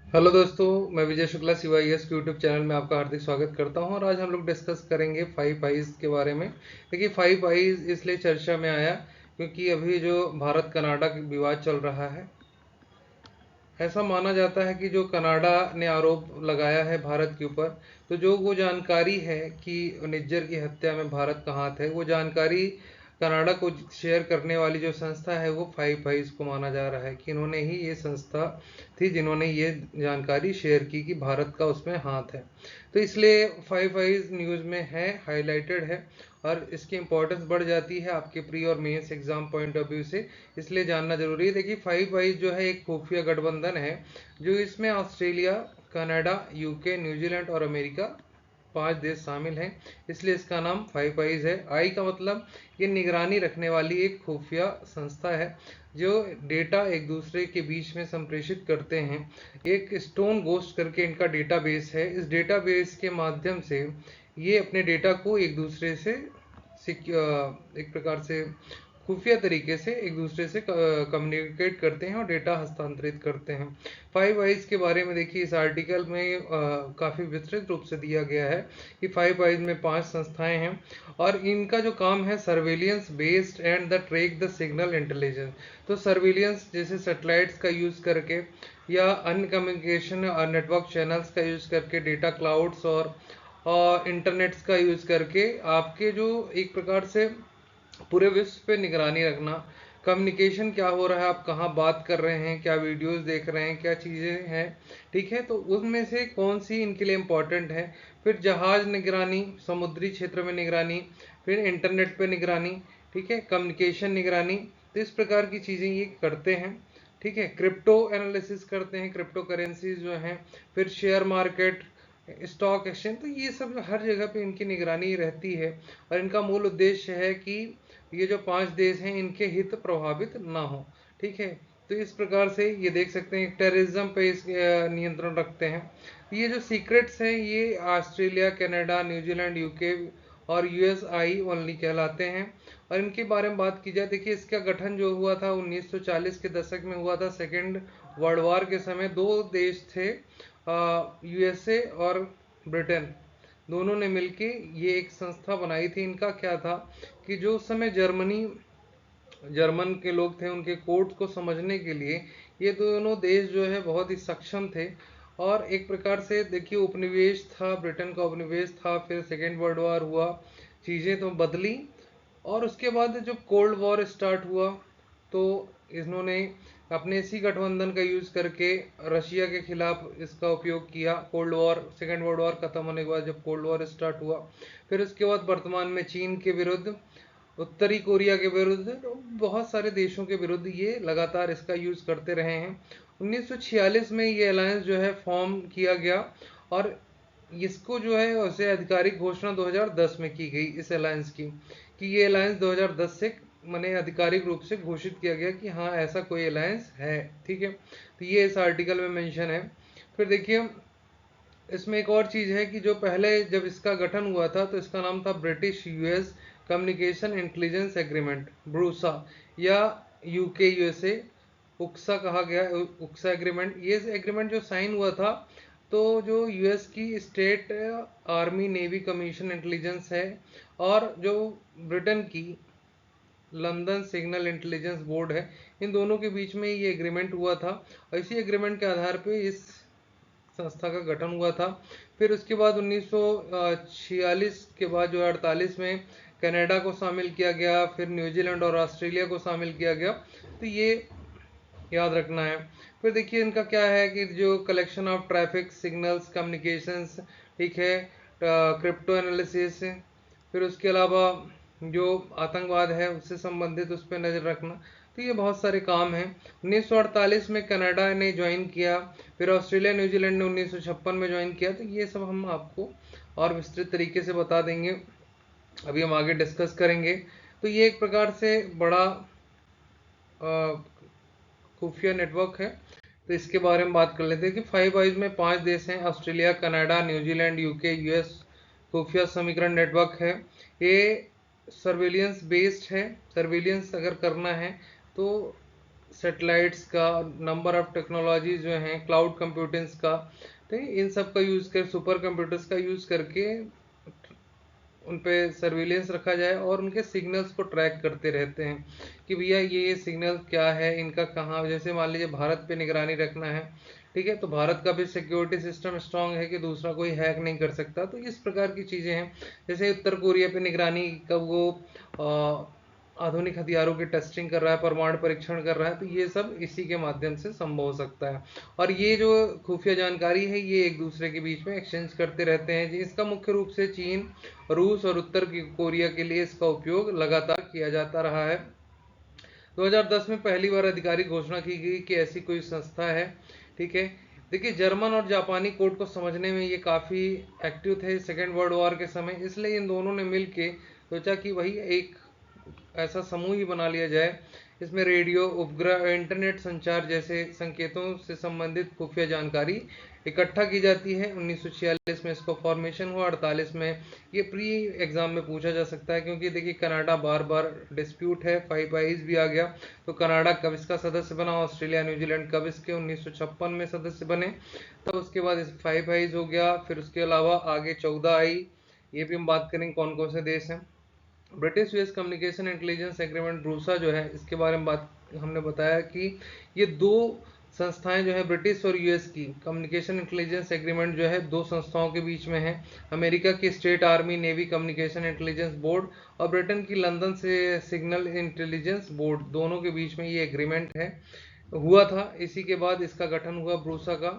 Hello दोस्तों, मैं Vijay Shukla CYS के यूट्यूब चैनल में आपका हार्दिक स्वागत करता हूं और आज हम लोग डिस्कस करेंगे फाइव आईज के बारे में। देखिए, फाइव आईज इसलिए चर्चा में आया क्योंकि अभी जो भारत कनाडा विवाद चल रहा है, ऐसा माना जाता है कि जो कनाडा ने आरोप लगाया है भारत के ऊपर, तो जो वो जानकारी है कि निज्जर की हत्या में भारत का हाथ है, वो जानकारी कनाडा को शेयर करने वाली जो संस्था है वो फाइव आईज को माना जा रहा है कि इन्होंने ही ये संस्था थी जिन्होंने ये जानकारी शेयर की कि भारत का उसमें हाथ है। तो इसलिए फाइव आईज न्यूज़ में है, हाईलाइटेड है और इसकी इंपॉर्टेंस बढ़ जाती है आपके प्री और mains exam point of view से, इसलिए जानना जरूरी है। देखिए, फाइव आईज जो है एक खुफिया गठबंधन है जो इसमें ऑस्ट्रेलिया, कनाडा, यूके, न्यूजीलैंड और अमेरिका 5 देश शामिल हैं, इसलिए इसका नाम फाइव आईज है। आई का मतलब ये निगरानी रखने वाली एक खुफिया संस्था है जो डेटा एक दूसरे के बीच में संप्रेषित करते हैं। एक स्टोन गोस्ट करके इनका डेटाबेस है, इस डेटाबेस के माध्यम से ये अपने डेटा को एक दूसरे से एक प्रकार से खुफिया तरीके से एक दूसरे से कम्युनिकेट करते हैं और डेटा हस्तांतरित करते हैं। फाइव आईज के बारे में देखिए, इस आर्टिकल में काफ़ी विस्तृत रूप से दिया गया है कि फाइव आईज में 5 संस्थाएं हैं और इनका जो काम है surveillance based and the trek the signal intelligence. तो सर्वेलियंस जैसे सैटेलाइट्स का यूज़ करके या अन्य कम्युनिकेशन और नेटवर्क चैनल्स का यूज़ करके, डेटा क्लाउड्स और इंटरनेट्स का यूज़ करके आपके जो एक प्रकार से पूरे विश्व पे निगरानी रखना, कम्युनिकेशन क्या हो रहा है, आप कहाँ बात कर रहे हैं, क्या वीडियोस देख रहे हैं, क्या चीज़ें हैं, ठीक है, तो उनमें से कौन सी इनके लिए इम्पोर्टेंट है। फिर जहाज निगरानी, समुद्री क्षेत्र में निगरानी, फिर इंटरनेट पे निगरानी, ठीक है, कम्युनिकेशन निगरानी, तो इस प्रकार की चीज़ें ये करते हैं। ठीक है, क्रिप्टो एनालिसिस करते हैं, क्रिप्टो करेंसीज जो हैं, फिर शेयर मार्केट, स्टॉक एक्सचेंज, तो ये सब हर जगह पे इनकी निगरानी रहती है और इनका मूल उद्देश्य है कि ये जो 5 देश हैं इनके हित प्रभावित ना हो। ठीक है, तो इस प्रकार से ये देख सकते हैं टेररिज्म पे इस नियंत्रण रखते हैं। ये जो सीक्रेट्स हैं ये ऑस्ट्रेलिया, कनाडा, न्यूजीलैंड, यूके और यूएसआई ओनली कहलाते हैं। और इनके बारे में बात की जाए, देखिए इसका गठन जो हुआ था 1940 के दशक में हुआ था। सेकेंड वर्ल्ड वॉर के समय दो देश थे, यूएसए और ब्रिटेन, दोनों ने मिलके ये एक संस्था बनाई थी। इनका क्या था कि जो उस समय जर्मन के लोग थे, उनके कोड्स को समझने के लिए ये दोनों देश जो है बहुत ही सक्षम थे। और एक प्रकार से देखिए उपनिवेश था, ब्रिटेन का उपनिवेश था, फिर सेकेंड वर्ल्ड वॉर हुआ, चीज़ें तो बदली। और उसके बाद जब कोल्ड वॉर स्टार्ट हुआ तो इन्होंने अपने इसी गठबंधन का यूज करके रशिया के खिलाफ इसका उपयोग किया। Cold war, second world war खत्म होने के बाद जब कोल्ड वॉर स्टार्ट हुआ, फिर उसके बाद वर्तमान में चीन के विरुद्ध, उत्तरी कोरिया के विरुद्ध, तो बहुत सारे देशों के विरुद्ध ये लगातार इसका यूज करते रहे हैं। 1946 में ये अलायंस जो है फॉर्म किया गया और इसको जो है उसे आधिकारिक घोषणा 2010 में की गई इस अलायंस की, कि ये अलायंस 2010 से मैंने आधिकारिक रूप से घोषित किया गया कि हाँ ऐसा कोई अलायंस है। ठीक है, तो ये इस आर्टिकल में मेंशन है। फिर देखिए इसमें एक और चीज़ है कि जो पहले जब इसका गठन हुआ था तो इसका नाम था British US communication intelligence agreement, BRUSA, या यूके यूएसए उक्सा कहा गया, उक्सा एग्रीमेंट। ये एग्रीमेंट जो साइन हुआ था, तो जो यूएस की state army navy commission intelligence है और जो ब्रिटेन की लंदन सिग्नल इंटेलिजेंस बोर्ड है, इन दोनों के बीच में ये एग्रीमेंट हुआ था और इसी एग्रीमेंट के आधार पे इस संस्था का गठन हुआ था। फिर उसके बाद 1946 के बाद जो 48 में कनाडा को शामिल किया गया, फिर न्यूजीलैंड और ऑस्ट्रेलिया को शामिल किया गया, तो ये याद रखना है। फिर देखिए इनका क्या है कि जो collection of traffic signals communications, ठीक है, क्रिप्टो एनालिसिस, फिर उसके अलावा जो आतंकवाद है उससे संबंधित उस पर नज़र रखना, तो ये बहुत सारे काम हैं। 1948 में कनाडा ने ज्वाइन किया, फिर ऑस्ट्रेलिया न्यूजीलैंड ने 1956 में ज्वाइन किया, तो ये सब हम आपको और विस्तृत तरीके से बता देंगे, अभी हम आगे डिस्कस करेंगे। तो ये एक प्रकार से बड़ा खुफिया नेटवर्क है, तो इसके बारे में बात कर लेते हैं कि फाइव आईज में 5 देश हैं, Australia, Canada, New Zealand, UK, US. खुफिया समीकरण नेटवर्क है ये, सर्वेलियंस बेस्ड है। सर्वेलियंस अगर करना है तो सैटेलाइट्स का, नंबर ऑफ टेक्नोलॉजी जो हैं क्लाउड कंप्यूटिंग्स का, तो इन सब का यूज़ कर, सुपर कंप्यूटर्स का यूज़ करके उन पे सर्विलेंस रखा जाए और उनके सिग्नल्स को ट्रैक करते रहते हैं कि भैया ये सिग्नल क्या है, इनका कहाँ, जैसे मान लीजिए भारत पे निगरानी रखना है, ठीक है, तो भारत का भी सिक्योरिटी सिस्टम स्ट्रांग है कि दूसरा कोई हैक नहीं कर सकता। तो इस प्रकार की चीज़ें हैं। जैसे उत्तर कोरिया पे निगरानी का वो आधुनिक हथियारों की टेस्टिंग कर रहा है, परमाणु परीक्षण कर रहा है, तो ये सब इसी के माध्यम से संभव हो सकता है। और ये जो खुफिया जानकारी है ये एक दूसरे के बीच में एक्सचेंज करते रहते हैं। इसका मुख्य रूप से चीन, रूस और उत्तर कोरिया के लिए इसका उपयोग लगातार किया जाता रहा है। 2010 में पहली बार आधिकारिक घोषणा की गई कि ऐसी कोई संस्था है, ठीक है। देखिए, जर्मन और जापानी कोड को समझने में ये काफ़ी एक्टिव थे सेकेंड वर्ल्ड वॉर के समय, इसलिए इन दोनों ने मिल के सोचा कि वही एक ऐसा समूह ही बना लिया जाए। इसमें रेडियो, उपग्रह, इंटरनेट संचार जैसे संकेतों से संबंधित खुफिया जानकारी इकट्ठा की जाती है। 1946 में इसको फॉर्मेशन हुआ, 48 में ये प्री एग्जाम में पूछा जा सकता है, क्योंकि देखिए कनाडा बार बार डिस्प्यूट है, 5 आईज भी आ गया, तो कनाडा कब इसका सदस्य बना, ऑस्ट्रेलिया न्यूजीलैंड कब इसके 1956 में सदस्य बने, तब उसके बाद इस 5 आईज हो गया। फिर उसके अलावा आगे 14 आई, ये भी हम बात करेंगे कौन कौन से देश हैं। British US communication intelligence agreement BRUSA जो है, इसके बारे में बात हमने बताया कि ये दो संस्थाएं जो है, ब्रिटिश और यूएस की कम्युनिकेशन इंटेलिजेंस एग्रीमेंट जो है, दो संस्थाओं के बीच में है। अमेरिका की state army navy communication intelligence board और ब्रिटेन की लंदन से सिग्नल इंटेलिजेंस बोर्ड, दोनों के बीच में ये एग्रीमेंट है, हुआ था। इसी के बाद इसका गठन हुआ ब्रूसा का।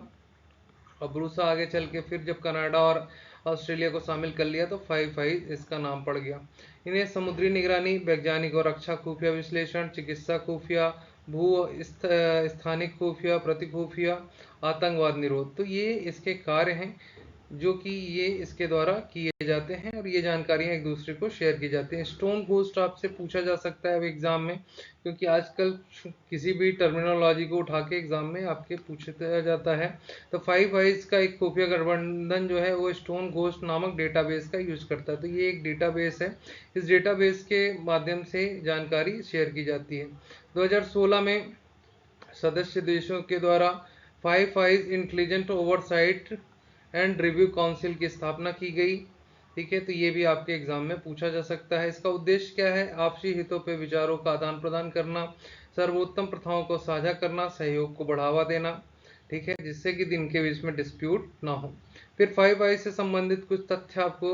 और ब्रूसा आगे चल के फिर जब कनाडा और ऑस्ट्रेलिया को शामिल कर लिया तो 5 आई इसका नाम पड़ गया। इन्हें समुद्री निगरानी, वैज्ञानिक और रक्षा खुफिया विश्लेषण, चिकित्सा खुफिया, भू स्थानिक खुफिया, प्रति खुफिया, आतंकवाद निरोध, तो ये इसके कार्य हैं जो कि ये इसके द्वारा किए जाते हैं और ये जानकारियां एक दूसरे को शेयर की जाती हैं। स्टोन घोस्ट आपसे पूछा जा सकता है एग्जाम में, क्योंकि आजकल किसी भी टर्मिनोलॉजी को उठा के एग्जाम में आपके पूछा जाता है। तो 5 आईज का एक खुफिया गठबंधन जो है वो स्टोन घोस्ट नामक डेटाबेस का यूज करता है। तो ये एक डेटाबेस है, इस डेटाबेस के माध्यम से जानकारी शेयर की जाती है। 2016 में सदस्य देशों के द्वारा 5 eyes intelligent oversight and review council की स्थापना की गई, ठीक है। तो ये भी आपके एग्जाम में पूछा जा सकता है। इसका उद्देश्य क्या है? आपसी हितों पे विचारों का आदान प्रदान करना, सर्वोत्तम प्रथाओं को साझा करना, सहयोग को बढ़ावा देना, ठीक है, जिससे कि दिन के बीच में डिस्प्यूट ना हो। फिर 5 आई से संबंधित कुछ तथ्य आपको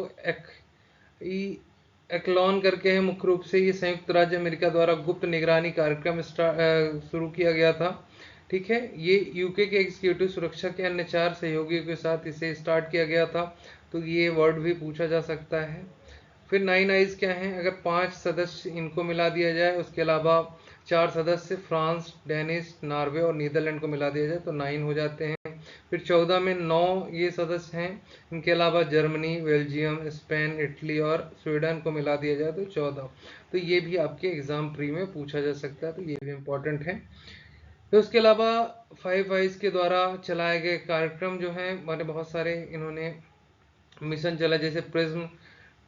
एक्लॉन करके है। मुख्य रूप से ये संयुक्त राज्य अमेरिका द्वारा गुप्त निगरानी कार्यक्रम शुरू किया गया था, ठीक है। ये यूके के एग्जीक्यूटिव सुरक्षा के अन्य 4 सहयोगियों के साथ इसे स्टार्ट किया गया था, तो ये वर्ड भी पूछा जा सकता है। फिर 9 आइज क्या हैं? अगर 5 सदस्य इनको मिला दिया जाए, उसके अलावा 4 सदस्य फ्रांस, डेनिश, नॉर्वे और नीदरलैंड को मिला दिया जाए तो 9 हो जाते हैं। फिर 14 में 9 ये सदस्य हैं, इनके अलावा जर्मनी, बेल्जियम, स्पेन, इटली और स्वीडन को मिला दिया जाए तो 14। तो ये भी आपके एग्जाम प्री में पूछा जा सकता है, तो ये भी इम्पोर्टेंट है। तो उसके अलावा 5 आइज के द्वारा चलाए गए कार्यक्रम जो हैं, मैंने बहुत सारे इन्होंने मिशन चला, जैसे प्रिज्म,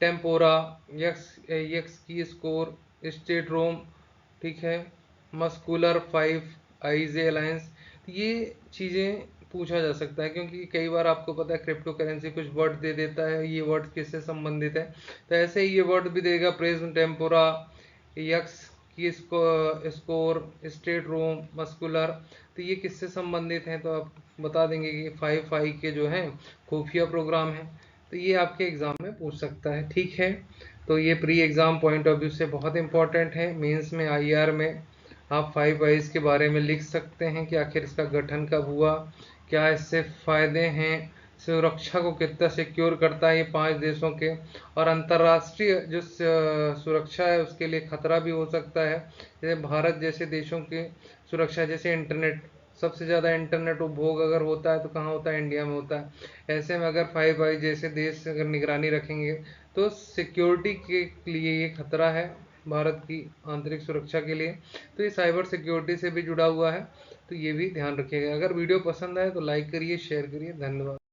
टेम्पोरा, यक्स की स्कोर, स्टेट रोम, ठीक है, मस्कुलर 5 आईज अलायंस। ये चीज़ें पूछा जा सकता है, क्योंकि कई बार आपको पता है क्रिप्टो करेंसी कुछ वर्ड दे देता है, ये वर्ड किससे संबंधित है, तो ऐसे ही ये वर्ड भी देगा, प्रिज्म, टेम्पोरा, यक्स की स्कोर, स्टेट रोम, मस्कुलर, तो ये किससे संबंधित हैं, तो आप बता देंगे कि 5 आई के जो हैं खुफिया प्रोग्राम है। तो ये आपके एग्जाम में पूछ सकता है, ठीक है। तो ये pre exam point of view से बहुत इंपॉर्टेंट है। मेंस में, आईआर में आप 5 आईज के बारे में लिख सकते हैं कि आखिर इसका गठन कब हुआ, क्या इससे फायदे हैं, सुरक्षा को कितना सिक्योर करता है ये 5 देशों के, और अंतर्राष्ट्रीय जो सुरक्षा है उसके लिए खतरा भी हो सकता है। जैसे भारत जैसे देशों की सुरक्षा, जैसे इंटरनेट, सबसे ज़्यादा इंटरनेट उपभोग अगर होता है तो कहाँ होता है? इंडिया में होता है। ऐसे में अगर 5 आई जैसे देश अगर निगरानी रखेंगे तो सिक्योरिटी के लिए ये खतरा है, भारत की आंतरिक सुरक्षा के लिए। तो ये साइबर सिक्योरिटी से भी जुड़ा हुआ है, तो ये भी ध्यान रखिएगा। अगर वीडियो पसंद आए तो लाइक करिए, शेयर करिए। धन्यवाद।